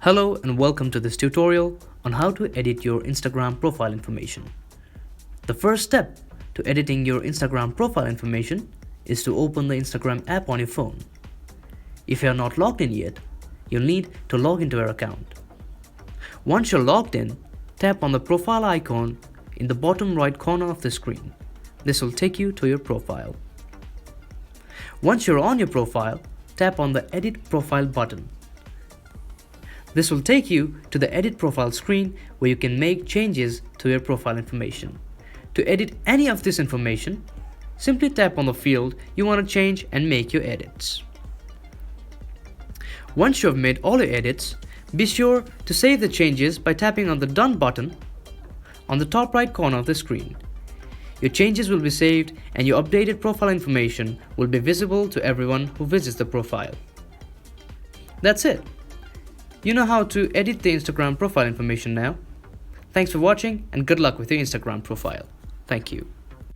Hello and welcome to this tutorial on how to edit your Instagram profile information. The first step to editing your Instagram profile information is to open the Instagram app on your phone. If you are not logged in yet, you'll need to log into your account. Once you're logged in, tap on the profile icon in the bottom right corner of the screen. This will take you to your profile. Once you're on your profile, tap on the Edit Profile button. This will take you to the Edit Profile screen where you can make changes to your profile information. To edit any of this information, simply tap on the field you want to change and make your edits. Once you have made all your edits, be sure to save the changes by tapping on the Done button on the top right corner of the screen. Your changes will be saved and your updated profile information will be visible to everyone who visits the profile. That's it. You know how to edit the Instagram profile information now. Thanks for watching and good luck with your Instagram profile. Thank you.